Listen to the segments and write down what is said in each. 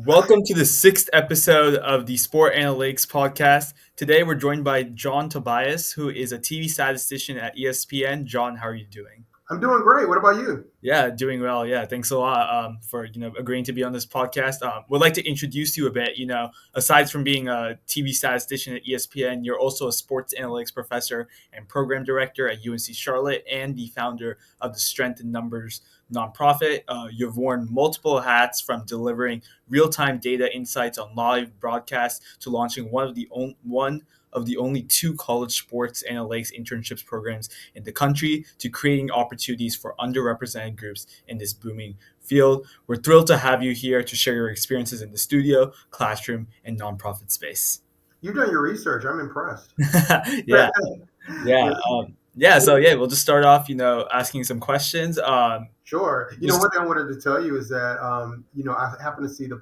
Welcome to the sixth episode of the Sport Analytics podcast. Today we're joined by John Tobias, who is a TV statistician at ESPN. John, how are you doing? I'm doing great. What about you? Yeah, doing well. Yeah, thanks a lot for agreeing to be on this podcast. Would like to introduce you a bit. Aside from being a TV statistician at ESPN, you're also a sports analytics professor and program director at UNC Charlotte, and the founder of the Strength in Numbers nonprofit. You've worn multiple hats, from delivering real-time data insights on live broadcasts to launching one of the only two college sports analytics internships programs in the country, to creating opportunities for underrepresented groups in this booming field. We're thrilled to have you here to share your experiences in the studio, classroom, and nonprofit space. You've done your research. I'm impressed. Yeah, yeah, Yeah, yeah. So yeah, we'll just start off, asking some questions. sure. Just One thing I wanted to tell you is that, I happened to see the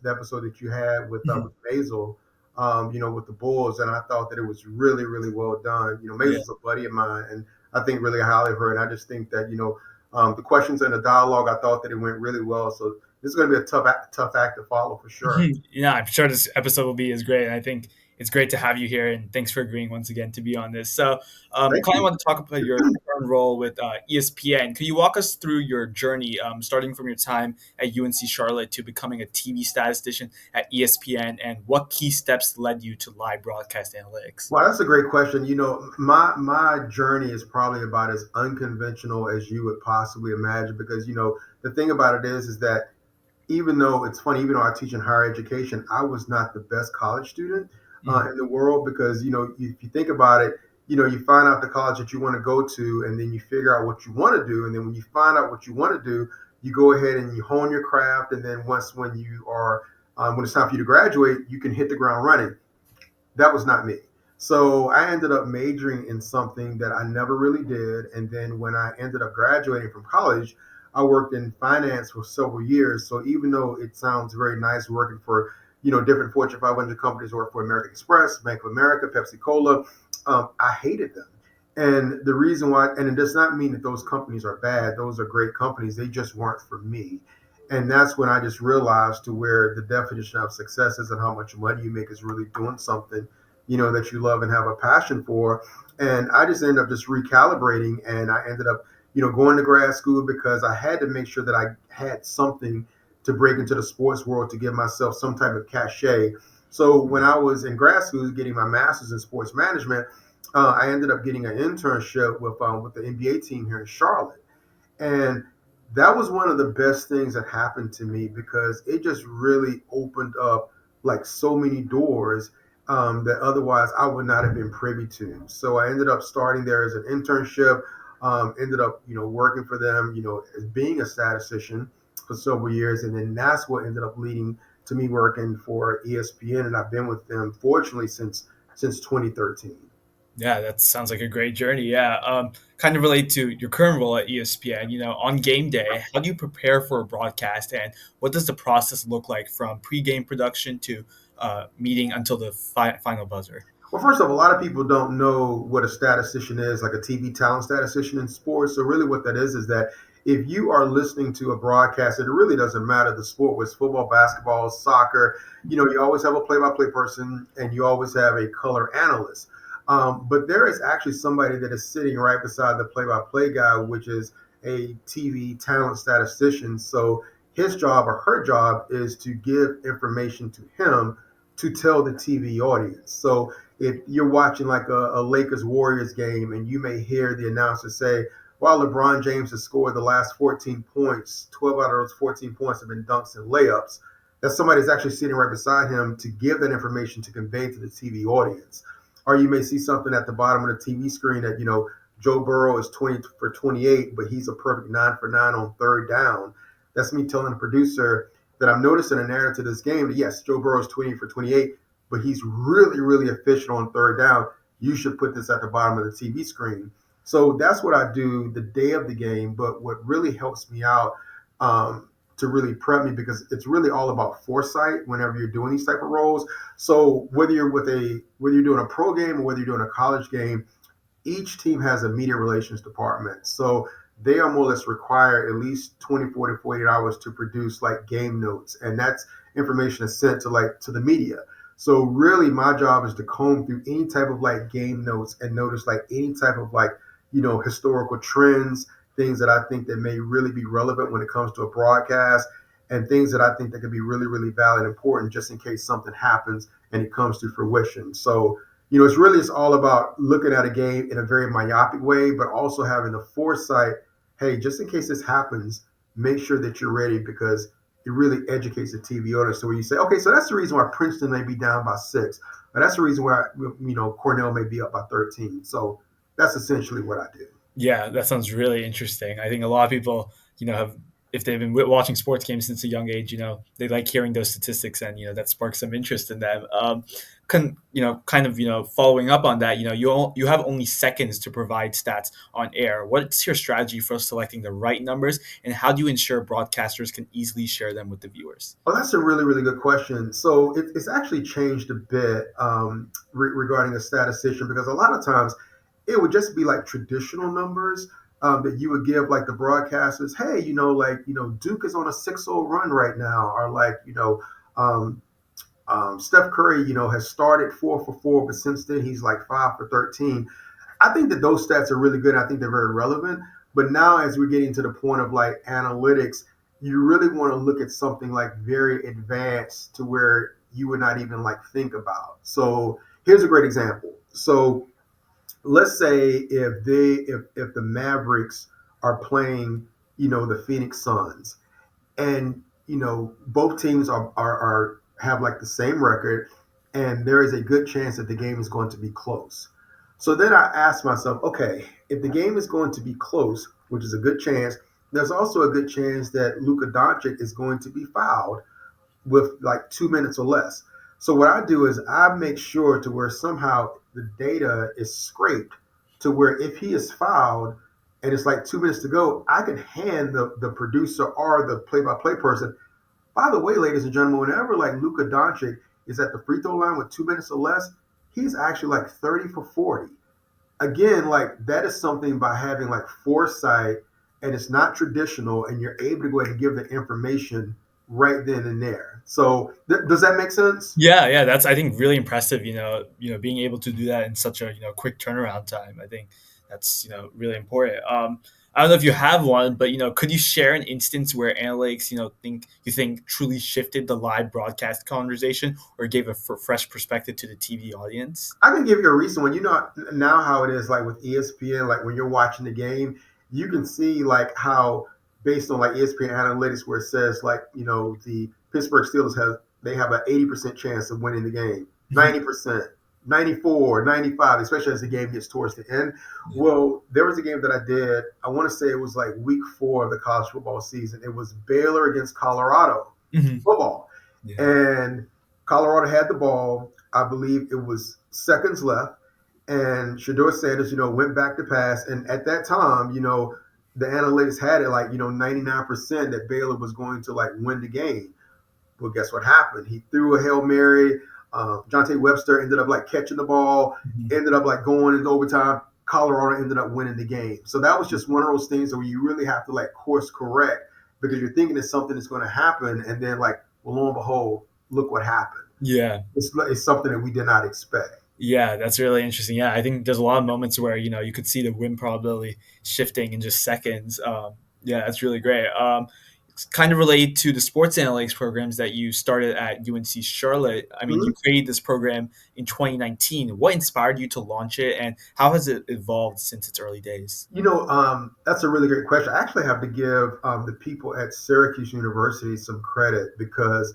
episode that you had with Basil, with the Bulls, and I thought that it was really, really well done. yeah. Basil's a buddy of mine, and I think really highly of her. And I just think that, the questions and the dialogue, I thought that it went really well. So this is going to be a tough act to follow for sure. Yeah, I'm sure this episode will be as great. And I think it's great to have you here, and thanks for agreeing once again to be on this. So, Thank kind of you. want to talk about your current role with ESPN. Could you walk us through your journey, starting from your time at UNC Charlotte to becoming a TV statistician at ESPN, and what key steps led you to live broadcast analytics? Well, that's a great question. My journey is probably about as unconventional as you would possibly imagine because the thing about it is that even though it's funny, even though I teach in higher education, I was not the best college student Mhm. in the world because if you think about it, you find out the college that you want to go to, and then you figure out what you want to do, and then when you find out what you want to do, you go ahead and you hone your craft, and then when it's time for you to graduate, you can hit the ground running. That was not me. So I ended up majoring in something that I never really did. And then when I ended up graduating from college, I worked in finance for several years. So even though it sounds very nice working for, different Fortune 500 companies, work for American Express, Bank of America, Pepsi Cola, I hated them. And the reason why, and it does not mean that those companies are bad. Those are great companies. They just weren't for me. And that's when I just realized to where the definition of success is and how much money you make is really doing something, that you love and have a passion for. And I just ended up just recalibrating, and I ended up, going to grad school because I had to make sure that I had something to break into the sports world to give myself some type of cachet. So when I was in grad school getting my master's in sports management, I ended up getting an internship with the NBA team here in Charlotte. And that was one of the best things that happened to me because it just really opened up like so many doors that otherwise I would not have been privy to. So I ended up starting there as an internship, ended up, working for them, as being a statistician for several years. And then that's what ended up leading to me working for ESPN. And I've been with them, fortunately, since 2013. Yeah, that sounds like a great journey. Yeah, kind of relate to your current role at ESPN. On game day, how do you prepare for a broadcast, and what does the process look like from pre-game production to meeting until the final buzzer? Well, first off, a lot of people don't know what a statistician is, like a TV talent statistician in sports. So, really, what that is that if you are listening to a broadcast, and it really doesn't matter the sport, whether it's football, basketball, soccer, you always have a play by play person and you always have a color analyst. But there is actually somebody that is sitting right beside the play by play guy, which is a TV talent statistician. So, his job or her job is to give information to him to tell the TV audience. So, if you're watching like a Lakers Warriors game and you may hear the announcer say, while LeBron James has scored the last 14 points, 12 out of those 14 points have been dunks and layups, that somebody is actually sitting right beside him to give that information to convey to the TV audience. Or you may see something at the bottom of the TV screen that, Joe Burrow is 20 for 28, but he's a perfect 9 for 9 on third down. That's me telling the producer that I'm noticing a narrative to this game that, yes, Joe Burrow is 20 for 28, but he's really, really efficient on third down. You should put this at the bottom of the TV screen. So that's what I do the day of the game. But what really helps me out to really prep me, because it's really all about foresight whenever you're doing these type of roles. So whether you're doing a pro game or whether you're doing a college game, each team has a media relations department. So they are more or less required at least 24 to 48 hours to produce like game notes. information is sent to the media. So really my job is to comb through any type of like game notes and notice like any type of like, historical trends, things that I think that may really be relevant when it comes to a broadcast, and things that I think that could be really, really valid and important just in case something happens and it comes to fruition. So, it's all about looking at a game in a very myopic way, but also having the foresight. Hey, just in case this happens, make sure that you're ready, because it really educates the TV audience. So when you say, okay, so that's the reason why Princeton may be down by 6, or that's the reason why Cornell may be up by 13. So that's essentially what I do. Yeah, that sounds really interesting. I think a lot of people, have if they've been watching sports games since a young age, they like hearing those statistics, and that sparks some interest in them. Kind of, following up on that, you have only seconds to provide stats on air. What's your strategy for selecting the right numbers, and how do you ensure broadcasters can easily share them with the viewers? Well, that's a really, really good question. So it's actually changed a bit regarding a statistician, because a lot of times it would just be like traditional numbers that you would give like the broadcasters. Hey, Duke is on a 6-0 run right now, or like um, Steph Curry, has started 4 for 4, but since then he's like 5 for 13. I think that those stats are really good. I think they're very relevant. But now, as we're getting to the point of like analytics, you really want to look at something like very advanced to where you would not even like think about. So here's a great example. So let's say if the Mavericks are playing, the Phoenix Suns, and both teams are have like the same record, and there is a good chance that the game is going to be close. So then I asked myself, okay, if the game is going to be close, which is a good chance, there's also a good chance that Luka Doncic is going to be fouled with like 2 minutes or less. So what I do is I make sure to where somehow the data is scraped to where if he is fouled and it's like 2 minutes to go, I can hand the producer or the play-by-play person, by the way, ladies and gentlemen, whenever like Luka Doncic is at the free throw line with 2 minutes or less, he's actually like 30 for 40. Again, like that is something by having like foresight, and it's not traditional, and you're able to go ahead and give the information right then and there. So does that make sense? Yeah, that's, I think, really impressive. Being able to do that in such a quick turnaround time. I think that's really important. I don't know if you have one, but could you share an instance where analytics think truly shifted the live broadcast conversation, or gave a fresh perspective to the TV audience? I can give you a recent one. You know now how it is like with ESPN, like when you're watching the game, you can see like how based on like ESPN analytics where it says like, the Pittsburgh Steelers have an 80% chance of winning the game, Mhm. 90%, 94, 95, especially as the game gets towards the end. Yeah. Well, there was a game that I did, I want to say it was like week 4 of the college football season. It was Baylor against Colorado Mhm. football. Yeah. And Colorado had the ball. I believe it was seconds left. And Shador Sanders, went back to pass. And at that time, the analytics had it like, 99% that Baylor was going to like win the game. Well, guess what happened? He threw a Hail Mary. Jonte Webster ended up like catching the ball, Mhm. ended up like going into overtime. Colorado ended up winning the game. So that was just one of those things where you really have to like course correct, because you're thinking that something is going to happen. And then like, well, lo and behold, look what happened. Yeah. It's something that we did not expect. Yeah, that's really interesting. Yeah, I think there's a lot of moments where you could see the win probability shifting in just seconds. Yeah, that's really great. It's kind of related to the sports analytics programs that you started at UNC Charlotte. I mean, you Mhm. created this program in 2019. What inspired you to launch it, and how has it evolved since its early days? That's a really great question. I actually have to give the people at Syracuse University some credit, because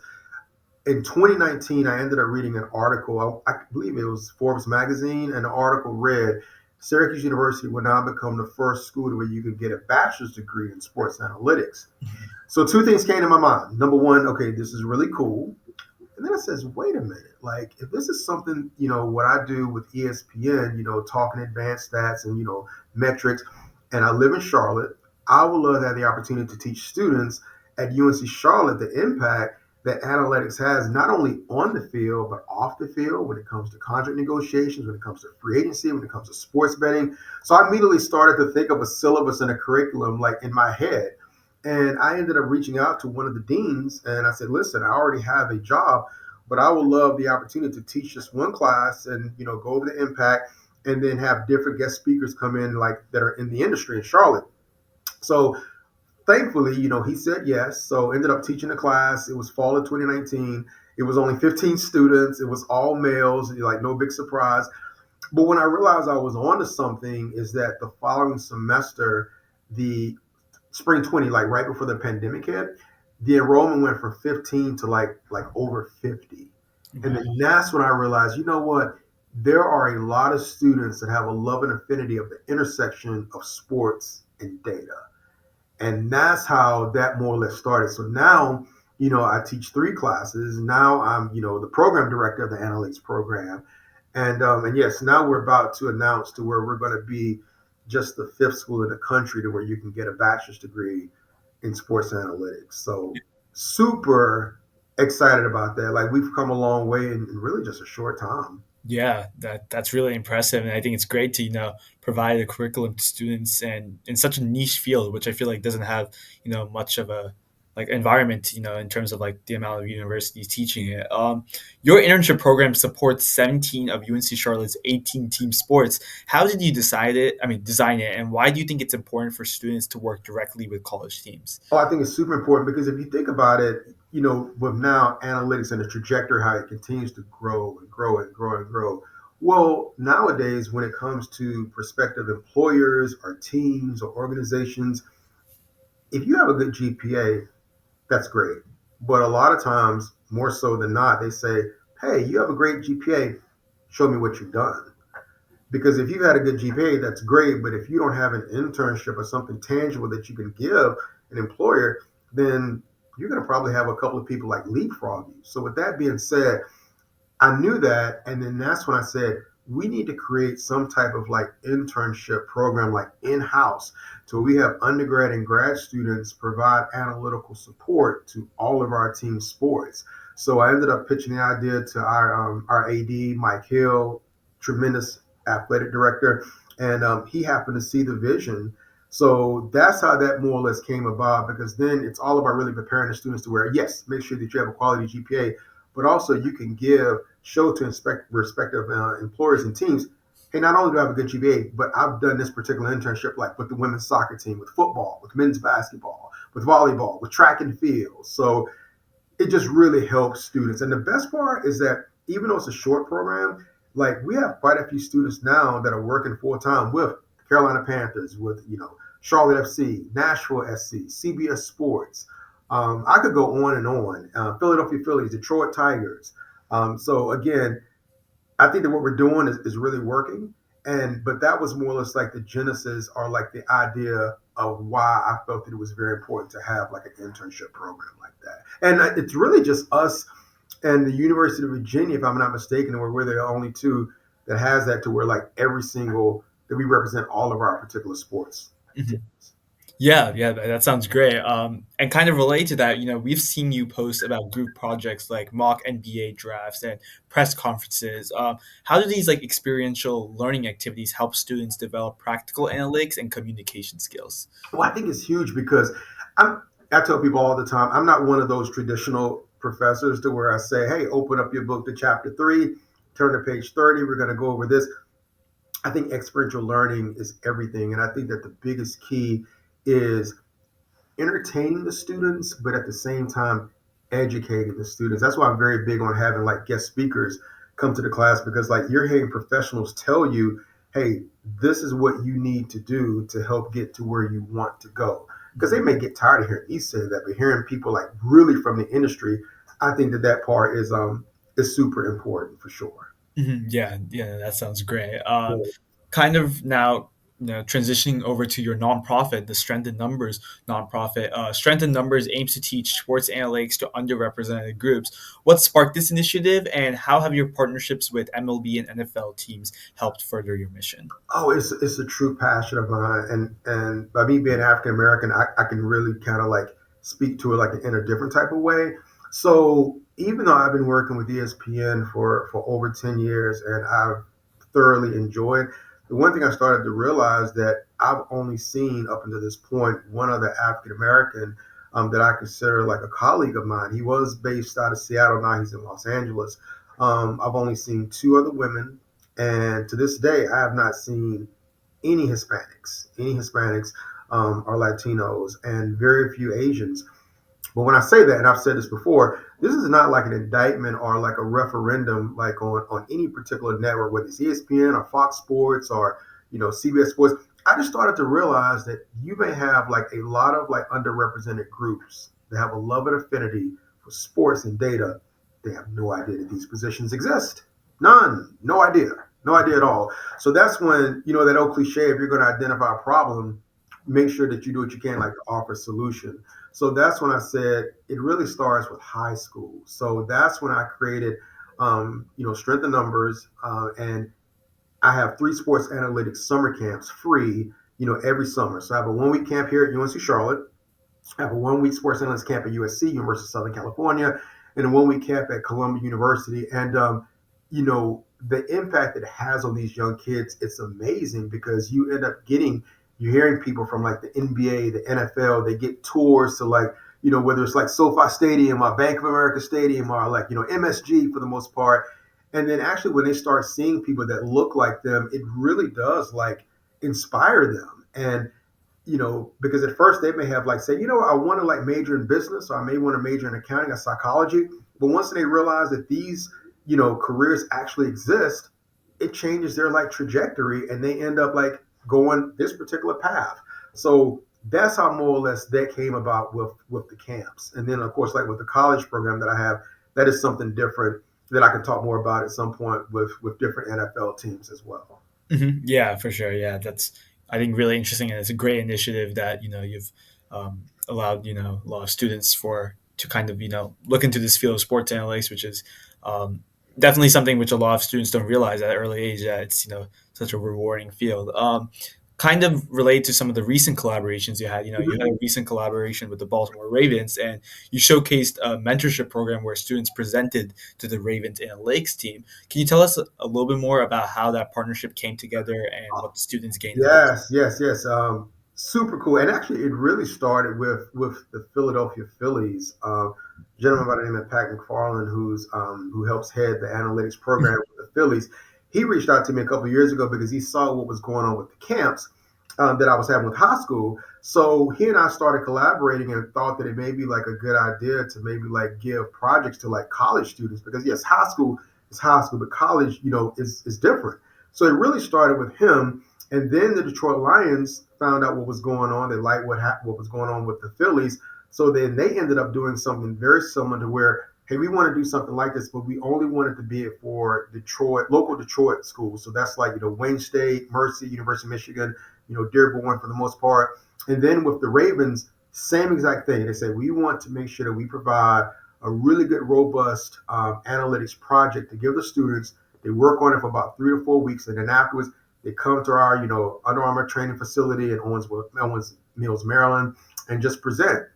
in 2019, I ended up reading an article. I believe it was Forbes magazine, and the article read, Syracuse University will now become the first school where you could get a bachelor's degree in sports analytics. Mhm. So two things came to my mind. Number one, okay, this is really cool. And then I says, wait a minute, like if this is something, what I do with ESPN, talking advanced stats and, metrics, and I live in Charlotte, I would love to have the opportunity to teach students at UNC Charlotte the impact that analytics has not only on the field, but off the field when it comes to contract negotiations, when it comes to free agency, when it comes to sports betting. So I immediately started to think of a syllabus and a curriculum like in my head. And I ended up reaching out to one of the deans and I said, listen, I already have a job, but I would love the opportunity to teach this one class and, go over the impact and then have different guest speakers come in like that are in the industry in Charlotte. So thankfully, he said yes. So ended up teaching a class. It was fall of 2019. It was only 15 students. It was all males, like no big surprise. But when I realized I was onto something is that the following semester, the spring 20, like right before the pandemic hit, the enrollment went from 15 to like over 50. And then that's when I realized, you know what? There are a lot of students that have a love and affinity of the intersection of sports and data. And that's how that more or less started. So now, I teach three classes. Now I'm, the program director of the analytics program. And yes, now we're about to announce to where we're going to be just the fifth school in the country to where you can get a bachelor's degree in sports analytics. So super excited about that. Like we've come a long way in really just a short time. Yeah, that's really impressive, and I think it's great to provide a curriculum to students and in such a niche field, which I feel like doesn't have much of a like environment in terms of like the amount of universities teaching it. Your internship program supports 17 of UNC Charlotte's 18 team sports. How did you decide it? I mean, design it, and why do you think it's important for students to work directly with college teams? Oh, I think it's super important because if you think about it, with now analytics and the trajectory, how it continues to grow and grow and grow and grow. Well, nowadays, when it comes to prospective employers or teams or organizations, if you have a good GPA, that's great. But a lot of times, more so than not, they say, hey, you have a great GPA, show me what you've done. Because if you've had a good GPA, that's great. But if you don't have an internship or something tangible that you can give an employer, then you're going to probably have a couple of people like leapfrog you. So with that being said, I knew that, and then that's when I said we need to create some type of like internship program, like in-house, so we have undergrad and grad students provide analytical support to all of our team sports. So I ended up pitching the idea to our AD Mike Hill, tremendous athletic director, and he happened to see the vision. So that's how that more or less came about. Because then it's all about really preparing the students to where yes, make sure that you have a quality GPA, but also you can show to respective employers and teams, hey, not only do I have a good GPA, but I've done this particular internship, like with the women's soccer team, with football, with men's basketball, with volleyball, with track and field. So it just really helps students. And the best part is that even though it's a short program, like we have quite a few students now that are working full time with Carolina Panthers, with Charlotte FC, Nashville SC, CBS Sports. I could go on and on. Philadelphia Phillies, Detroit Tigers. So again, I think that what we're doing is really working. But that was more or less like the genesis or like the idea of why I felt that it was very important to have like an internship program like that. And it's really just us and the University of Virginia, if I'm not mistaken, where we're the only two that has that to where like every single that we represent all of our particular sports Mhm. teams. Yeah, yeah, that sounds great. And kind of related to that, we've seen you post about group projects like mock NBA drafts and press conferences. How do these like experiential learning activities help students develop practical analytics and communication skills? Well, I think it's huge because I'm. I tell people all the time, I'm not one of those traditional professors to where I say, "Hey, open up your book to chapter 3, turn to page 30. We're going to go over this." I think experiential learning is everything, and I think that the biggest key is entertaining the students, but at the same time educating the students. That's why I'm very big on having like guest speakers come to the class because like you're hearing professionals tell you, hey, this is what you need to do to help get to where you want to go. Because they may get tired of hearing me say that, but hearing people like really from the industry, I think that that part is super important for sure. Mhm. Yeah, yeah, that sounds great. Yeah. Kind of now, transitioning over to your nonprofit, the Strength in Numbers nonprofit. Strength in Numbers aims to teach sports analytics to underrepresented groups. What sparked this initiative, and how have your partnerships with MLB and NFL teams helped further your mission? Oh, it's a true passion of mine, and by me being African American, I can really kind of like speak to it like in a different type of way. So even though I've been working with ESPN for over 10 years and I've thoroughly enjoyed, the one thing I started to realize that I've only seen up until this point one other African American that I consider like a colleague of mine. He was based out of Seattle. Now he's in Los Angeles. I've only seen two other women, and to this day, I have not seen any Hispanics or Latinos, and very few Asians. But when I say that, and I've said this before, this is not like an indictment or like a referendum, like on any particular network, whether it's ESPN or Fox Sports or CBS Sports. I just started to realize that you may have like a lot of like underrepresented groups that have a love and affinity for sports and data. They have no idea that these positions exist. None, no idea, no idea at all. So that's when that old cliche: if you're going to identify a problem, make sure that you do what you can, like to offer a solution. So that's when I said it really starts with high school. So that's when I created, Strength in Numbers, and I have three sports analytics summer camps free, every summer. So I have a 1 week camp here at UNC Charlotte. I have a 1 week sports analytics camp at USC, University of Southern California, and a 1 week camp at Columbia University. And the impact it has on these young kids, it's amazing because you end up you're hearing people from like the NBA, the NFL, they get tours to like, whether it's like SoFi Stadium or Bank of America Stadium or like, MSG for the most part. And then actually when they start seeing people that look like them, it really does like inspire them. And because at first they may have like say, I want to like major in business, or I may want to major in accounting or psychology. But once they realize that these, careers actually exist, it changes their like trajectory and they end up like going this particular path. So that's how more or less that came about with the camps. And then of course, like with the college program that I have, that is something different that I can talk more about at some point with different NFL teams as well. Yeah, for sure. Yeah, that's I think really interesting, and it's a great initiative that you've allowed a lot of students for to kind of look into this field of sports analytics, which is definitely something which a lot of students don't realize at an early age that it's such a rewarding field. Kind of relate to some of the recent collaborations you had. You Mhm. had a recent collaboration with the Baltimore Ravens, and you showcased a mentorship program where students presented to the Ravens analytics team. Can you tell us a little bit more about how that partnership came together and what the students gained from it? Yes, yes, yes. Super cool. And actually, it really started with the Philadelphia Phillies. A gentleman by the name of Pat McFarland, who helps head the analytics program with the Phillies. He reached out to me a couple of years ago because he saw what was going on with the camps that I was having with high school. So he and I started collaborating and thought that it may be like a good idea to maybe like give projects to like college students because yes, high school is high school, but college, is different. So it really started with him, and then the Detroit Lions found out what was going on. They liked what was going on with the Phillies. So then they ended up doing something very similar to where, hey, we want to do something like this, but we only wanted to be it for Detroit, local Detroit schools. So that's like, Wayne State, Mercy, University of Michigan, Dearborn for the most part. And then with the Ravens, same exact thing. They said, we want to make sure that we provide a really good, robust analytics project to give the students. They work on it for about 3 to 4 weeks. And then afterwards, they come to our, Under Armour training facility in Owens Mills, Maryland, and just present.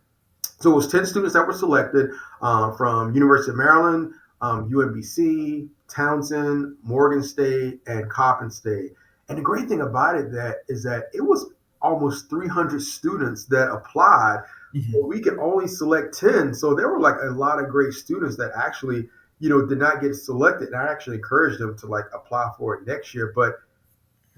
So it was 10 students that were selected from University of Maryland, UMBC, Townsend, Morgan State, and Coppin State. And the great thing about it is that it was almost 300 students that applied. Mhm. But we could only select 10. So there were like a lot of great students that actually, did not get selected. And I actually encouraged them to like apply for it next year. But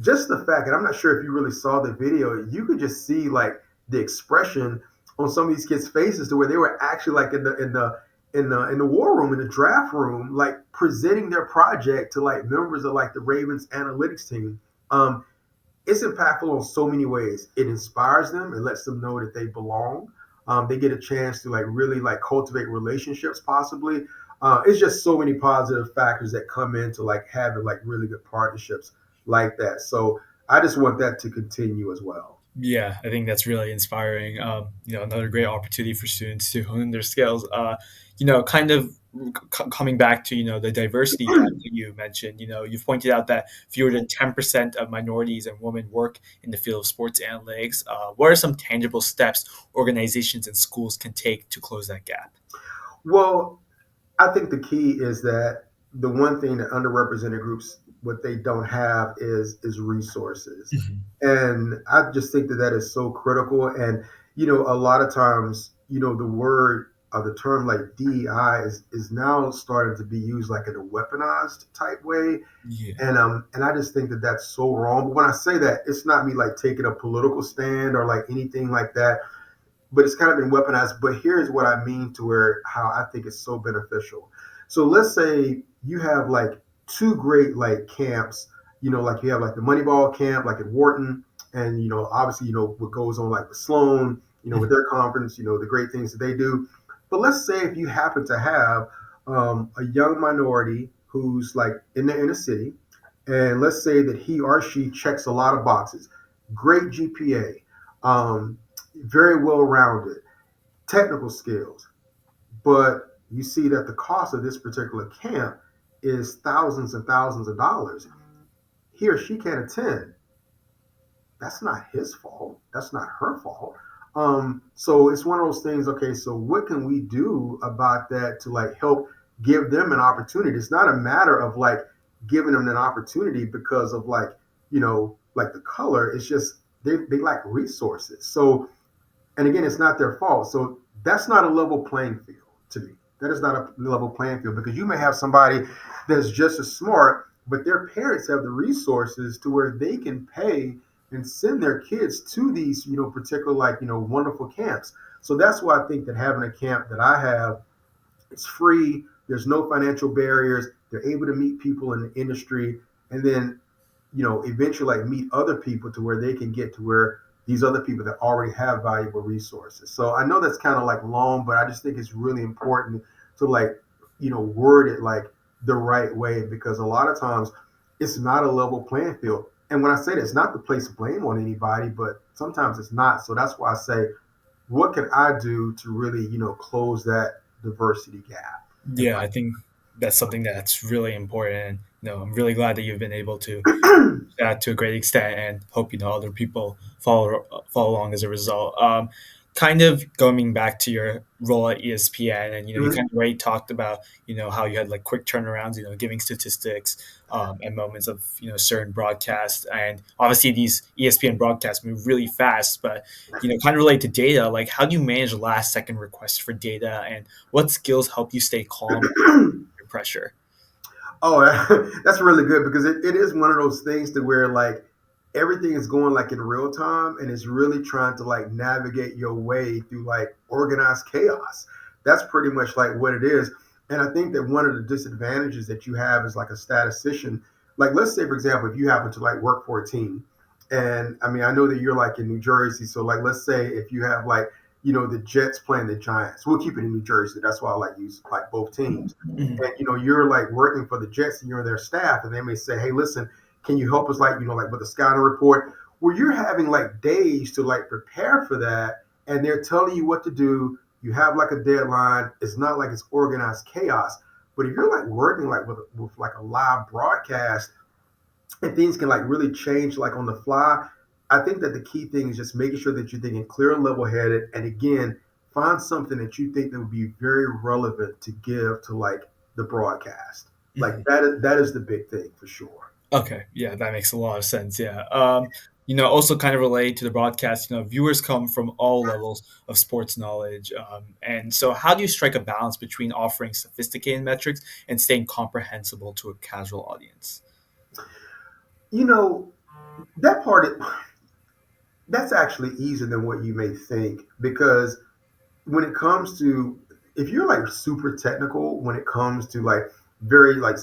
just the fact, and I'm not sure if you really saw the video, you could just see like the expression on some of these kids' faces to where they were actually like in the war room, in the draft room, like presenting their project to like members of like the Ravens analytics team. It's impactful on so many ways. It inspires them. It lets them know that they belong. They get a chance to like really like cultivate relationships, possibly. It's just so many positive factors that come into like having like really good partnerships like that. So I just want that to continue as well. Yeah, I think that's really inspiring. Another great opportunity for students to hone their skills. Kind of coming back to the diversity gap that you mentioned. You've pointed out that fewer than 10% of minorities and women work in the field of sports analytics. What are some tangible steps organizations and schools can take to close that gap? Well, I think the key is that the one thing that underrepresented groups what they don't have is resources. Mhm. And I just think that that is so critical. And a lot of times, the word or the term like DEI is now starting to be used like in a weaponized type way. Yeah. And I just think that that's so wrong. But when I say that, it's not me like taking a political stand or like anything like that, but it's kind of been weaponized. But here's what I mean to where how I think it's so beneficial. So let's say you have like two great like camps, like you have like the Moneyball camp, like at Wharton, and obviously what goes on like with Sloan, with Mhm. their conference, the great things that they do. But let's say if you happen to have a young minority who's like in the inner city, and let's say that he or she checks a lot of boxes, great GPA, very well rounded, technical skills, but you see that the cost of this particular camp is thousands and thousands of dollars. He or she can't attend. That's not his fault. That's not her fault. So it's one of those things. Okay, so what can we do about that to like help give them an opportunity? It's not a matter of like giving them an opportunity because of like the color. It's just they lack resources. So, and again, it's not their fault. So that's not a level playing field to me. That is not a level playing field because you may have somebody that's just as smart, but their parents have the resources to where they can pay and send their kids to these, particular like, wonderful camps. So that's why I think that having a camp that I have, it's free. There's no financial barriers. They're able to meet people in the industry, and then eventually like meet other people to where they can get to where these other people that already have valuable resources. So I know that's kind of like long, but I just think it's really important to like, word it like the right way because a lot of times it's not a level playing field. And when I say that, it's not to place blame on anybody, but sometimes it's not. So that's why I say, what can I do to really, close that diversity gap? And Yeah, I think that's something that's really important. And I'm really glad that you've been able to that to a great extent, and hope other people follow along as a result. Kind of going back to your role at ESPN, and you Mhm. kind of already talked about how you had like quick turnarounds, giving statistics and moments of certain broadcasts, and obviously these ESPN broadcasts move really fast, but kind of relate to data. Like, how do you manage last second requests for data, and what skills help you stay calm under pressure? Oh, that's really good because it is one of those things to where like everything is going like in real time and it's really trying to like navigate your way through like organized chaos. That's pretty much like what it is. And I think that one of the disadvantages that you have is like a statistician. Like let's say for example, if you happen to like work for a team, and I mean I know that you're like in New Jersey, so like let's say if you have like the Jets playing the Giants, we'll keep it in New Jersey. That's why I like use like both teams Mhm. and you're like working for the Jets and you're their staff, and they may say, "Hey, listen, can you help us like like with a scouting report?" Where you're having like days to like prepare for that, and they're telling you what to do. You have like a deadline. It's not like it's organized chaos. But if you're like working like with like a live broadcast, and things can like really change like on the fly. I think that the key thing is just making sure that you're thinking clear and level headed. And again, find something that you think that would be very relevant to give to like the broadcast. Like Mhm. that is the big thing for sure. Okay, yeah, that makes a lot of sense. Yeah. Also kind of related to the broadcast, viewers come from all levels of sports knowledge. And so how do you strike a balance between offering sophisticated metrics and staying comprehensible to a casual audience? You know, that part that's actually easier than what you may think because when it comes to if you're like super technical when it comes to like very like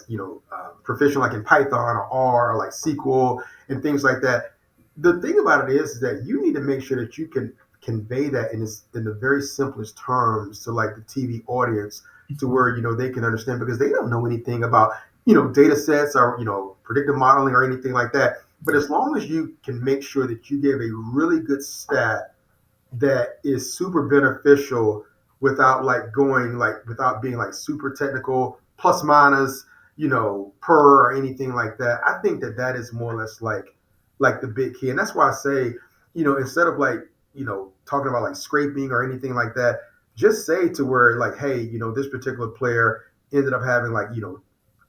proficient like in Python or R or like SQL and things like that, the thing about it is that you need to make sure that you can convey that in the very simplest terms to like the TV audience to where they can understand because they don't know anything about data sets or predictive modeling or anything like that. But Yeah. as long as you can make sure that you give a really good stat that is super beneficial without like going like without being like super technical plus minus per or anything like that. I think that that is more or less like the big key, and that's why I say instead of like talking about like scraping or anything like that, just say to where like hey this particular player ended up having like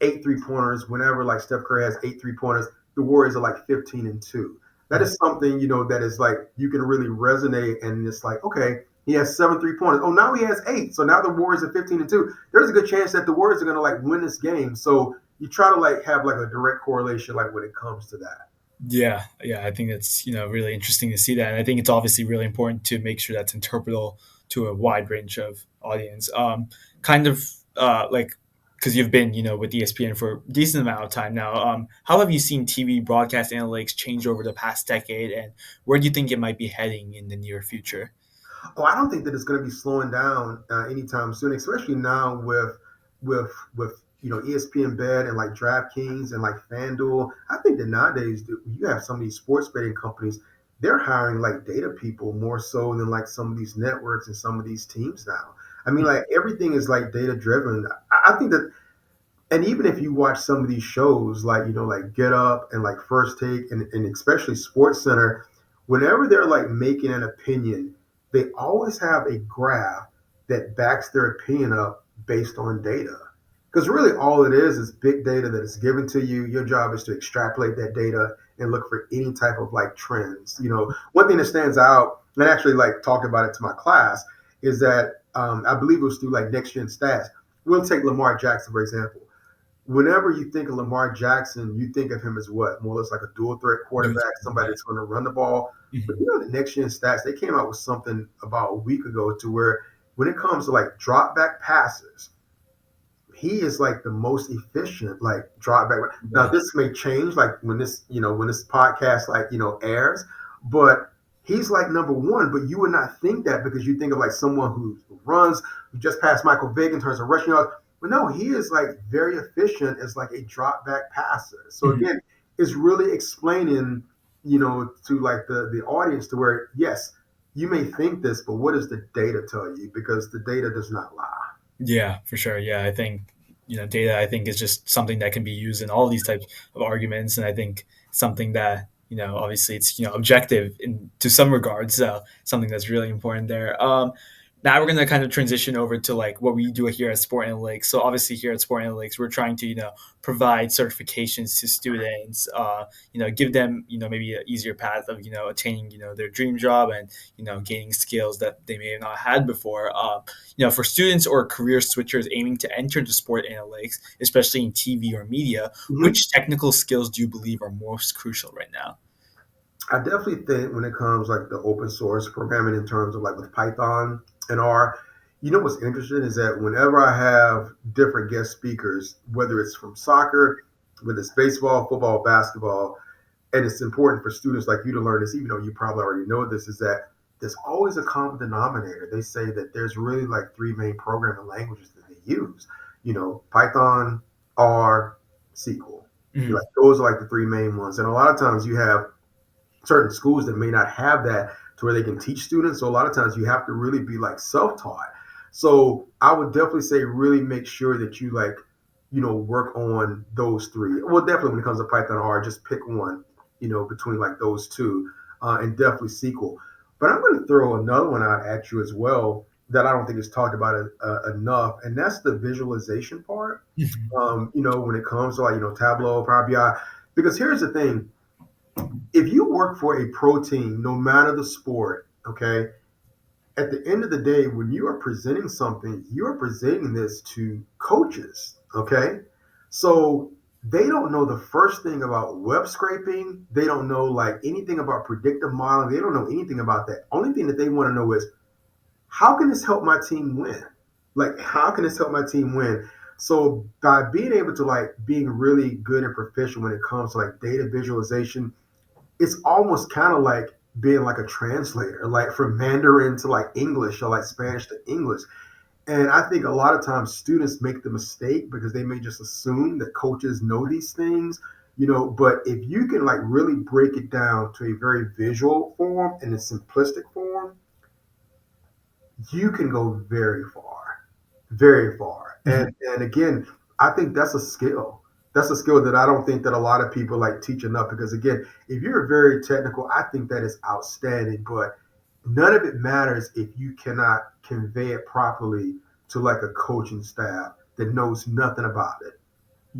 8 3 pointers. Whenever like Steph Curry has 8 3 pointers, the Warriors are like 15-2. That Mhm. is something, that is like you can really resonate, and it's like, okay, he has 7 3 pointers. Oh, now he has 8. So now the Warriors are 15-2. There's a good chance that the Warriors are gonna like win this game. So you try to like have like a direct correlation like when it comes to that. Yeah, yeah, I think that's really interesting to see that, and I think it's obviously really important to make sure that's interpretable to a wide range of audience. Kind of like because you've been with ESPN for a decent amount of time now. How have you seen TV broadcast analytics change over the past decade, and where do you think it might be heading in the near future? Oh, I don't think that it's going to be slowing down anytime soon, especially now with ESPN Bet and like DraftKings and like FanDuel. I think that nowadays you have some of these sports betting companies. They're hiring like data people more so than like some of these networks and some of these teams now. I mean, like everything is like data driven. I think that, and even if you watch some of these shows like like Get Up and like First Take and especially Sports Center, whenever they're like making an opinion, they always have a graph that backs their opinion up based on data, because really all it is big data that is given to you. Your job is to extrapolate that data and look for any type of like trends. One thing that stands out, and I actually like talked about it to my class, is that I believe it was through like next gen stats. We'll take Lamar Jackson for example. Whenever you think of Lamar Jackson, you think of him as what? More or less like a dual threat quarterback, somebody Yeah. that's going to run the ball. But Mhm. the next gen stats, they came out with something about a week ago to where when it comes to like drop back passes, he is like the most efficient like drop back. Now Yeah. this may change like when this podcast like airs, but he's like number one. But you would not think that because you think of like someone who runs, who just passed Michael Vick in terms of rushing yards. But no, he is like very efficient as like a drop back passer. So Mhm. again, it's really explaining to like the audience to where yes, you may think this, but what does the data tell you? Because the data does not lie. Yeah, for sure. Yeah, I think data. I think is just something that can be used in all these types of arguments, and I think something that obviously it's objective in to some regards. So something that's really important there. Now we're going to kind of transition over to like what we do here at Sport Analytics. So obviously here at Sport Analytics, we're trying to provide certifications to students. Give them maybe an easier path of attaining their dream job and gaining skills that they may have not had before. For students or career switchers aiming to enter into sport analytics, especially in TV or media, Mhm. which technical skills do you believe are most crucial right now? I definitely think when it comes like the open source programming in terms of like with Python and R, what's interesting is that whenever I have different guest speakers, whether it's from soccer, whether it's baseball, football, basketball, and it's important for students like you to learn this, even though you probably already know this, is that there's always a common denominator. They say that there's really like three main programming languages that they use, Python, R, SQL. Mhm. Like those are like the three main ones. And a lot of times you have certain schools that may not have that to where they can teach students. So a lot of times you have to really be like self-taught. So I would definitely say really make sure that you like, work on those three. Well, definitely when it comes to Python or R, just pick one, between like those two, and definitely SQL. But I'm going to throw another one out at you as well that I don't think is talked about enough, and that's the visualization part. Mhm. When it comes to like Tableau, Power BI, because here's the thing: if you work for a pro team, no matter the sport, okay, at the end of the day, when you are presenting something, you are presenting this to coaches, okay? So they don't know the first thing about web scraping. They don't know like anything about predictive modeling. They don't know anything about that. Only thing that they want to know is how can this help my team win? Like, how can this help my team win? So by being able to like being really good and proficient when it comes to like data visualization, it's almost kind of like being like a translator, like from Mandarin to like English or like Spanish to English. And I think a lot of times students make the mistake because they may just assume that coaches know these things, but if you can like really break it down to a very visual form and a simplistic form, you can go very far, very far. Mhm. And again, I think that's a skill. That's a skill that I don't think that a lot of people like teach enough. Because again, if you're very technical, I think that is outstanding. But none of it matters if you cannot convey it properly to like a coaching staff that knows nothing about it.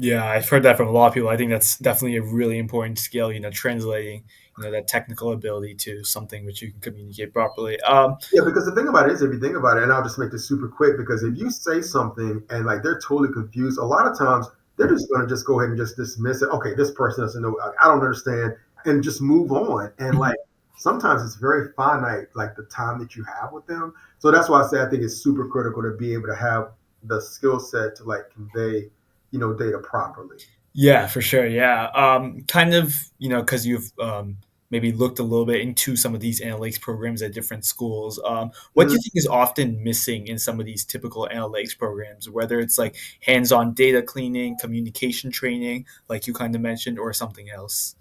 Yeah, I've heard that from a lot of people. I think that's definitely a really important skill, translating, that technical ability to something which you can communicate properly. Yeah, because the thing about it is, if you think about it, and I'll just make this super quick, because if you say something and like they're totally confused, a lot of times they're just going to just go ahead and just dismiss it. Okay, this person doesn't know. I don't understand, and just move on. And like sometimes it's very finite, like the time that you have with them. So that's why I say I think it's super critical to be able to have the skill set to like convey, data properly. Yeah, for sure. Yeah. Kind of, because you've maybe looked a little bit into some of these analytics programs at different schools. What do you Mhm. think is often missing in some of these typical analytics programs, whether it's like hands on data cleaning, communication training, like you kind of mentioned, or something else?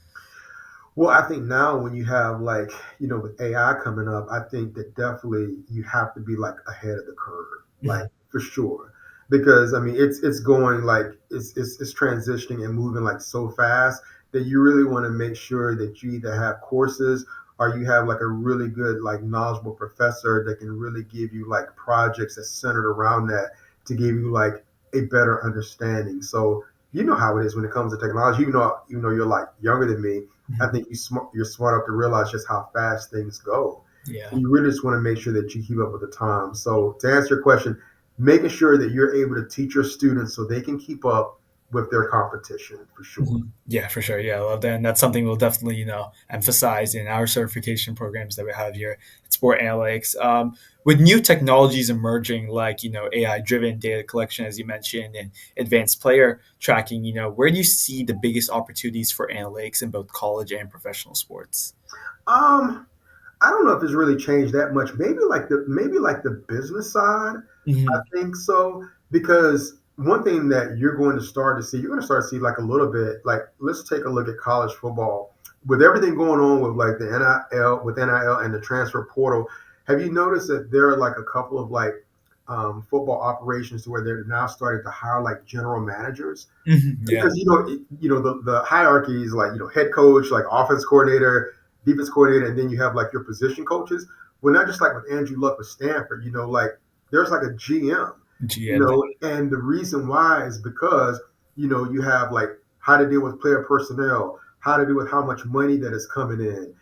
Well, I think now when you have like, with AI coming up, I think that definitely you have to be like ahead of the curve, like Mhm. for sure. Because I mean it's going like it's transitioning and moving like so fast that you really want to make sure that you either have courses or you have like a really good like knowledgeable professor that can really give you like projects that's centered around that to give you like a better understanding. So you know how it is when it comes to technology. Even though you're like younger than me, I Mhm. think you're smart enough to realize just how fast things go. Yeah. And you really just want to make sure that you keep up with the time. So to answer your question, making sure that you're able to teach your students so they can keep up with their competition for sure. Mhm. Yeah, for sure. Yeah, I love that. And that's something we'll definitely, emphasize in our certification programs that we have here at Sport Analytics. With new technologies emerging, like, AI driven data collection, as you mentioned, and advanced player tracking, where do you see the biggest opportunities for analytics in both college and professional sports? Um, I don't know if it's really changed that much. Maybe like the business side. I Hmm. think so because one thing that you're going to start to see like a little bit. Like let's take a look at college football with everything going on with like the NIL and the transfer portal. Have you noticed that there are like a couple of like football operations where they're now starting to hire like general managers? Hmm. Yeah. Because the hierarchy is like head coach, like offense coordinator, defense coordinator, and then you have like your position coaches. Well, not just like with Andrew Luck with Stanford, like there's like a GM, GM. and the reason why is because you have like how to deal with player personnel, how to deal with how much money that is coming in,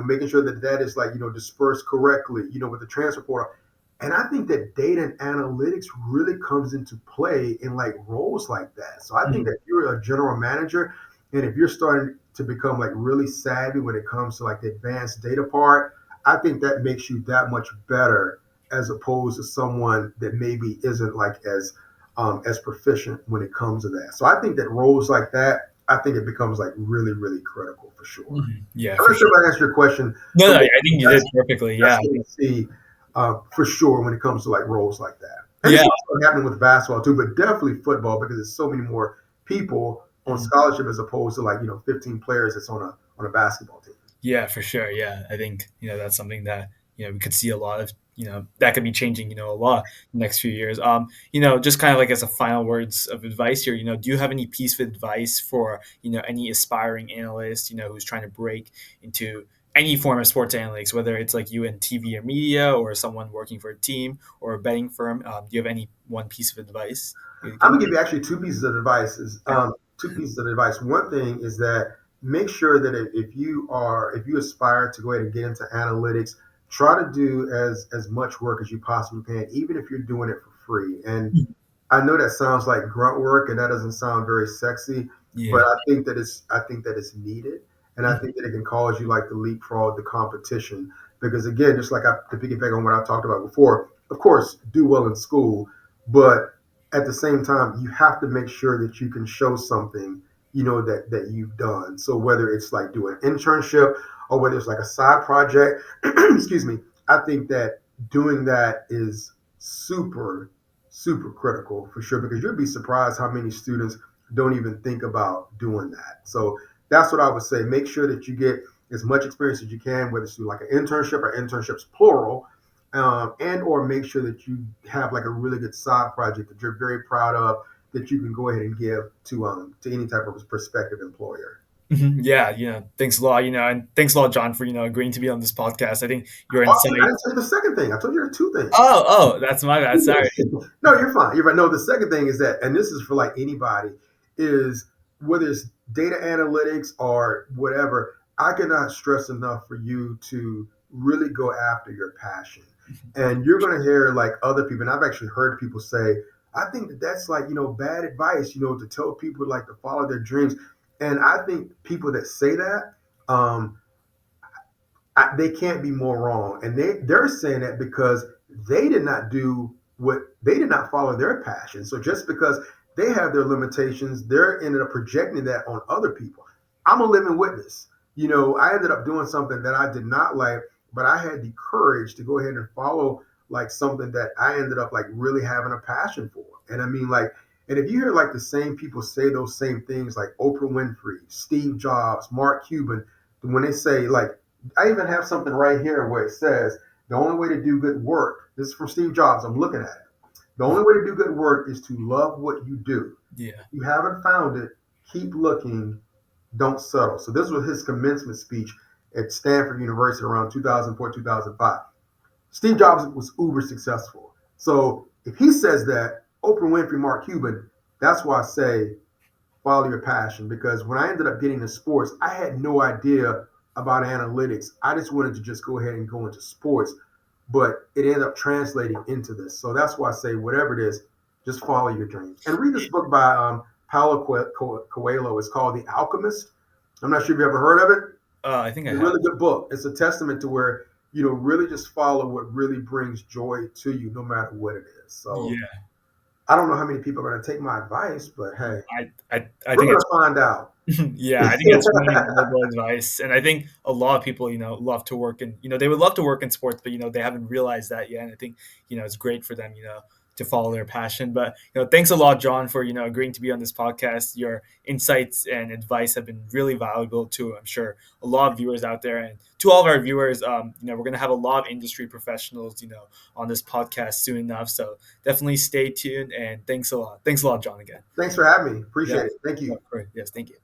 making sure that that is like dispersed correctly, with the transfer portal. And I think that data and analytics really comes into play in like roles like that. So I think Mhm. that you're a general manager, and if you're starting to become like really savvy when it comes to like the advanced data part, I think that makes you that much better as opposed to someone that maybe isn't like as proficient when it comes to that. So I think that roles like that, I think it becomes like really, really critical for sure. Mhm. Yeah, I'm for not sure sure. if I answered your question, No, but no, I think you that's did perfectly. that's Yeah. what we see for sure when it comes to like roles like that. And it's Yeah. also happening with basketball too, but definitely football because there's so many more people on Mhm. scholarship as opposed to like 15 players that's on a basketball team. Yeah, for sure. Yeah, I think that's something that we could see a lot of. That could be changing. A lot in the next few years. Just kind of like as a final words of advice here. Do you have any piece of advice for any aspiring analyst who's trying to break into any form of sports analytics, whether it's like you in TV or media, or someone working for a team or a betting firm? Do you have any one piece of advice you could I'm give? gonna give you actually two pieces of advice. Okay. Two pieces of advice. One thing is that make sure that if you aspire to go ahead and get into analytics, try to do as much work as you possibly can, even if you're doing it for free. And I know that sounds like grunt work, and that doesn't sound very sexy, but Yeah. I think that it's needed, and I think that it can cause you like to leapfrog the competition. Because again, just like to piggyback on what I talked about before, of course, do well in school, but at the same time, you have to make sure that you can show something, that you've done. So whether it's like do an internship or whether it's like a side project, excuse me, I think that doing that is super super critical for sure because you'll be surprised how many students don't even think about doing that. So that's what I would say. Make sure that you get as much experience as you can, whether it's through like an internship or internships plural, and or make sure that you have like a really good side project that you're very proud of that you can go ahead and give to any type of prospective employer. Mhm. Yeah, thanks a lot, and thanks a lot, John, for agreeing to be on this podcast. I think your Oh, I insight. didn't tell you the second thing. I told you there are two things. Oh, that's my bad. Sorry. No, you're fine. You're right. No, the second thing is that, and this is for like anybody, is whether it's data analytics or whatever, I cannot stress enough for you to really go after your passion. And you're going to hear like other people, and I've actually heard people say, I think that that's like, bad advice, to tell people like to follow their dreams. And I think people that say that, they can't be more wrong. And they're saying that because they did not follow their passion. So just because they have their limitations, they're ended up projecting that on other people. I'm a living witness. I ended up doing something that I did not like, but I had the courage to go ahead and follow like something that I ended up like really having a passion for. And I mean, like, and if you hear like the same people say those same things, like Oprah Winfrey, Steve Jobs, Mark Cuban, when they say like, I even have something right here where it says the only way to do good work, this is from Steve Jobs, I'm looking at it. The only way to do good work is to love what you do. Yeah. If you haven't found it, keep looking, don't settle. So this was his commencement speech at Stanford University around 2004, 2005. Steve Jobs was uber successful. So if he says that, Oprah Winfrey, Mark Cuban, that's why I say follow your passion. Because when I ended up getting into sports, I had no idea about analytics. I just wanted to just go ahead and go into sports, but it ended up translating into this. So that's why I say whatever it is, just follow your dreams. And read this book by Paulo Coelho. It's called The Alchemist. I'm not sure if you ever heard of it. I think I It's a have. really good book. It's a testament to where, really just follow what really brings joy to you, no matter what it is. So Yeah. I don't know how many people are going to take my advice, but hey, I we're think going it's to find out. yeah, I think it's really valuable advice, and I think a lot of people, love to work in, they would love to work in sports, but they haven't realized that yet. And I think, it's great for them, to follow their passion. But thanks a lot, John, for agreeing to be on this podcast. Your insights and advice have been really valuable to, I'm sure, a lot of viewers out there, and to all of our viewers. We're gonna have a lot of industry professionals, on this podcast soon enough. So definitely stay tuned, and thanks a lot. Thanks a lot, John, again. Thanks for having me. Yeah. Appreciate it. Thank you. Great. Yes, thank you.